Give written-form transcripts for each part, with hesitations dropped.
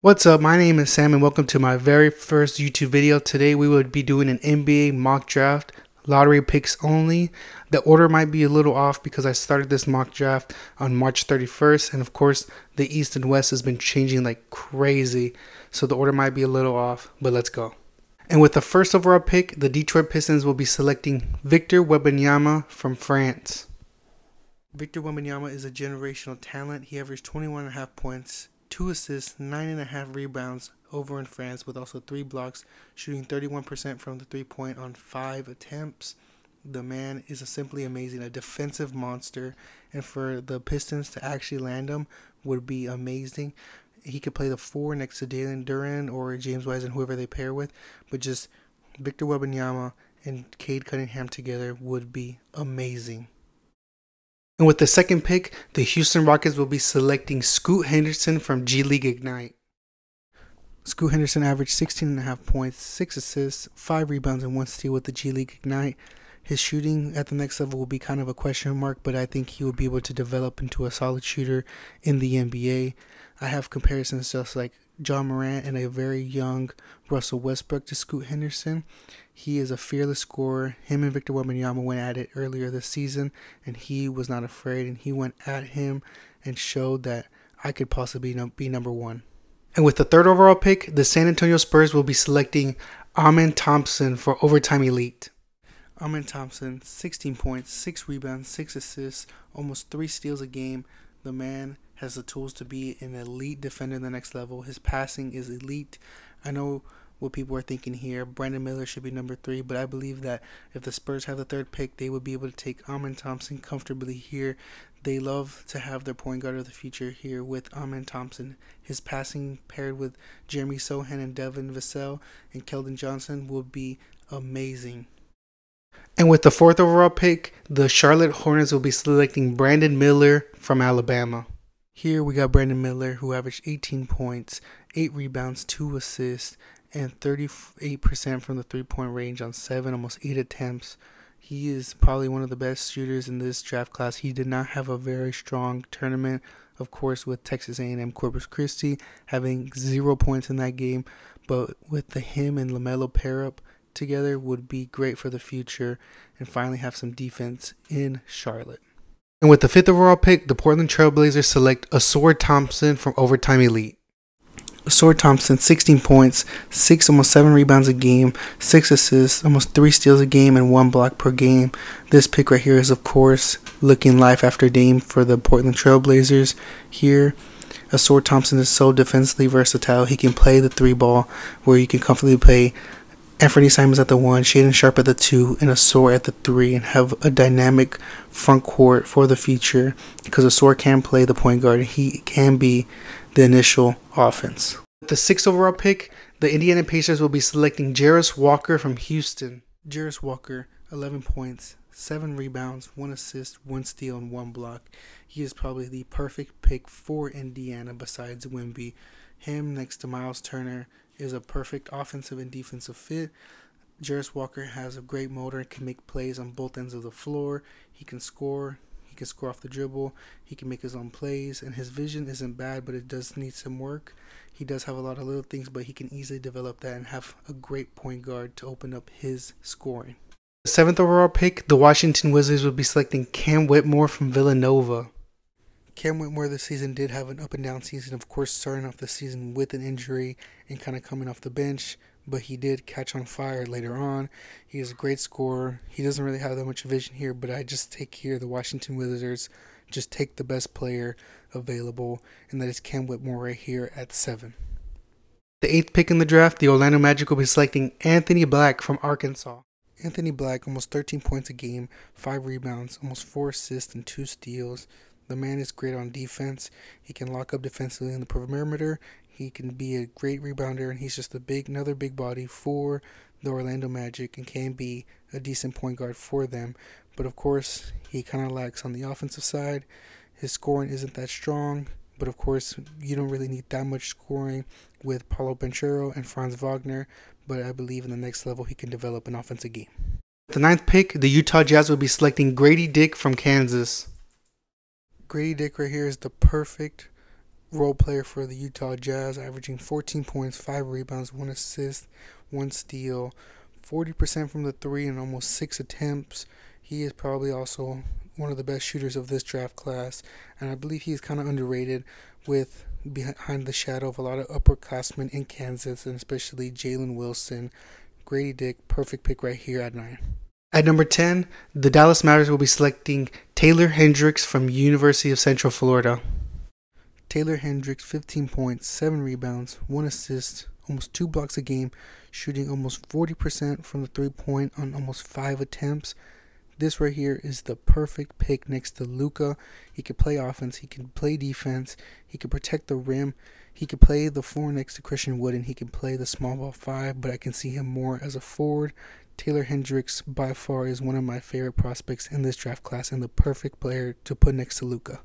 What's up? My name is Sam and welcome to my very first YouTube video. Today we would be doing an NBA mock draft, lottery picks only. The order might be a little off because I started this mock draft on March 31st, and of course the East and West has been changing like crazy, so the order might be a little off, but let's go. And with the first overall pick, the Detroit Pistons will be selecting Victor Wembanyama from France. Victor Wembanyama is a generational talent. He averaged 21.5 points, 2 assists, 9.5 rebounds over in France, with also 3 blocks, shooting 31% from the 3-point on 5 attempts. The man is simply amazing, a defensive monster, and for the Pistons to actually land him would be amazing. He could play the 4 next to Jalen Duren or James Wiseman, whoever they pair with, but just Victor Wembanyama and Cade Cunningham together would be amazing. And with the second pick, the Houston Rockets will be selecting Scoot Henderson from G League Ignite. Scoot Henderson averaged 16.5 points, 6 assists, 5 rebounds, and 1 steal with the G League Ignite. His shooting at the next level will be kind of a question mark, but I think he will be able to develop into a solid shooter in the NBA. I have comparisons just like John Morant and a very young Russell Westbrook to Scoot Henderson. He is a fearless scorer. Him and Victor Wembanyama went at it earlier this season, and he was not afraid, and he went at him and showed that I could possibly be number one. And with the third overall pick, the San Antonio Spurs will be selecting Amen Thompson for Overtime Elite. Amen Thompson, 16 points, 6 rebounds, 6 assists, almost 3 steals a game. The man has the tools to be an elite defender in the next level. His passing is elite. I know what people are thinking here. Brandon Miller should be number 3, but I believe that if the Spurs have the third pick, they would be able to take Amen Thompson comfortably here. They love to have their point guard of the future here with Amen Thompson. His passing paired with Jeremy Sohan and Devin Vassell and Keldon Johnson will be amazing. And with the fourth overall pick, the Charlotte Hornets will be selecting Brandon Miller from Alabama. Here we got Brandon Miller, who averaged 18 points, 8 rebounds, 2 assists, and 38% from the 3-point range on 7, almost 8 attempts. He is probably one of the best shooters in this draft class. He did not have a very strong tournament, of course, with Texas A&M Corpus Christi having 0 points in that game, but with him and LaMelo pair up together would be great for the future and finally have some defense in Charlotte. And with the 5th overall pick, the Portland Trail Blazers select AUSAR Thompson from Overtime Elite. AUSAR Thompson, 16 points, almost 7 rebounds a game, 6 assists, almost 3 steals a game, and 1 block per game. This pick right here is, of course, looking life after Dame for the Portland Trail Blazers. Here, AUSAR Thompson is so defensively versatile. He can play the 3-ball where you can comfortably play Anthony Simons at the 1, Shaedon Sharpe at the 2, and AUSAR at the 3, and have a dynamic front court for the future because AUSAR can play the point guard. He can be the initial offense. With the 6th overall pick, the Indiana Pacers will be selecting Jarace Walker from Houston. Jarace Walker, 11 points, 7 rebounds, 1 assist, 1 steal, and 1 block. He is probably the perfect pick for Indiana besides Wemby. Him next to Miles Turner is a perfect offensive and defensive fit. Jarace Walker has a great motor and can make plays on both ends of the floor. He can score. He can score off the dribble. He can make his own plays, and his vision isn't bad, but it does need some work. He does have a lot of little things, but he can easily develop that and have a great point guard to open up his scoring. The 7th overall pick, the Washington Wizards will be selecting Cam Whitmore from Villanova. Cam Whitmore this season did have an up and down season, of course starting off the season with an injury and kind of coming off the bench, but he did catch on fire later on. He is a great scorer. He doesn't really have that much vision here, but I just take here the Washington Wizards just take the best player available, and that is Cam Whitmore right here at 7. The 8th pick in the draft, the Orlando Magic will be selecting Anthony Black from Arkansas. Anthony Black, almost 13 points a game, 5 rebounds, almost 4 assists, and 2 steals. The man is great on defense. He can lock up defensively in the perimeter. He can be a great rebounder, and he's just another big body for the Orlando Magic and can be a decent point guard for them. But of course, he kind of lacks on the offensive side. His scoring isn't that strong, but of course, you don't really need that much scoring with Paulo Banchero and Franz Wagner. But I believe in the next level, he can develop an offensive game. At the 9th pick, the Utah Jazz will be selecting Grady Dick from Kansas. Grady Dick right here is the perfect role player for the Utah Jazz, averaging 14 points, 5 rebounds, 1 assist, 1 steal, 40% from the 3 and almost 6 attempts. He is probably also one of the best shooters of this draft class, and I believe he's kind of underrated with behind the shadow of a lot of upperclassmen in Kansas, and especially Jalen Wilson. Grady Dick, perfect pick right here at 9. At number 10, the Dallas Mavericks will be selecting Taylor Hendricks from University of Central Florida. Taylor Hendricks, 15 points, 7 rebounds, 1 assist, almost 2 blocks a game, shooting almost 40% from the 3-point on almost 5 attempts. This right here is the perfect pick next to Luka. He can play offense, he can play defense, he can protect the rim, he can play the 4 next to Christian Wood, and he can play the small ball 5, but I can see him more as a forward. Taylor Hendricks by far is one of my favorite prospects in this draft class and the perfect player to put next to Luka.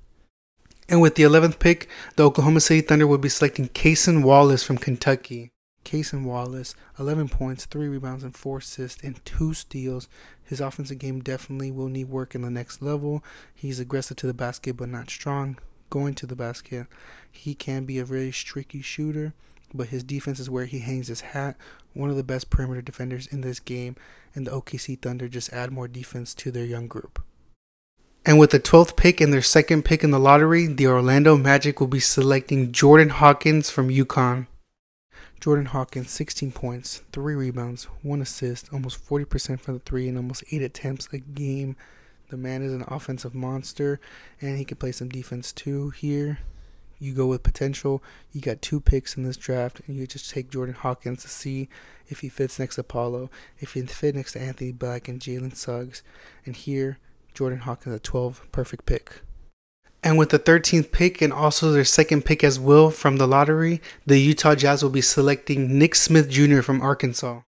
And with the 11th pick, the Oklahoma City Thunder will be selecting CASON Wallace from Kentucky. CASON Wallace, 11 points, 3 rebounds, and 4 assists, and 2 steals. His offensive game definitely will need work in the next level. He's aggressive to the basket, but not strong going to the basket. He can be a very streaky shooter, but his defense is where he hangs his hat. One of the best perimeter defenders in this game, and the OKC Thunder just add more defense to their young group. And with the 12th pick and their second pick in the lottery, the Orlando Magic will be selecting Jordan Hawkins from UConn. Jordan Hawkins, 16 points, 3 rebounds, 1 assist, almost 40% from the 3 and almost 8 attempts a game. The man is an offensive monster, and he can play some defense too. Here, you go with potential. You got 2 picks in this draft, and you just take Jordan Hawkins to see if he fits next to Paulo, if he fits next to Anthony Black and Jalen Suggs. And here, Jordan Hawkins at 12, perfect pick. And with the 13th pick and also their second pick as well from the lottery, the Utah Jazz will be selecting Nick Smith Jr. from Arkansas.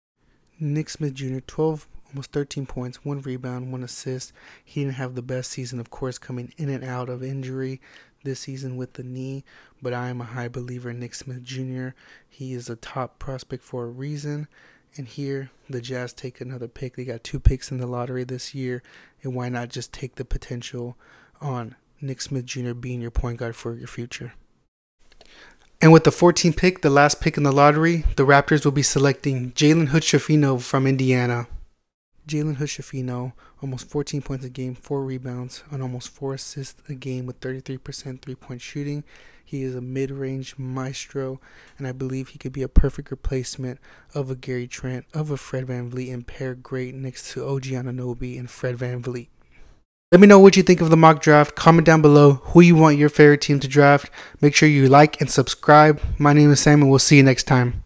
Nick Smith Jr., 12, almost 13 points, 1 rebound, 1 assist. He didn't have the best season, of course, coming in and out of injury this season with the knee, but I am a high believer in Nick Smith Jr. He is a top prospect for a reason. And here, the Jazz take another pick. They got 2 picks in the lottery this year. And why not just take the potential on Nick Smith Jr. being your point guard for your future? And with the 14th pick, the last pick in the lottery, the Raptors will be selecting Jalen HOOD-SCHIFINO from Indiana. Jalen HOOD-SCHIFINO, almost 14 points a game, 4 rebounds, and almost 4 assists a game with 33% 3-point shooting. He is a mid-range maestro, and I believe he could be a perfect replacement of a Gary Trent, of a Fred VanVleet, and pair great next to OG Anunoby and Fred VanVleet. Let me know what you think of the mock draft. Comment down below who you want your favorite team to draft. Make sure you like and subscribe. My name is Sam, and we'll see you next time.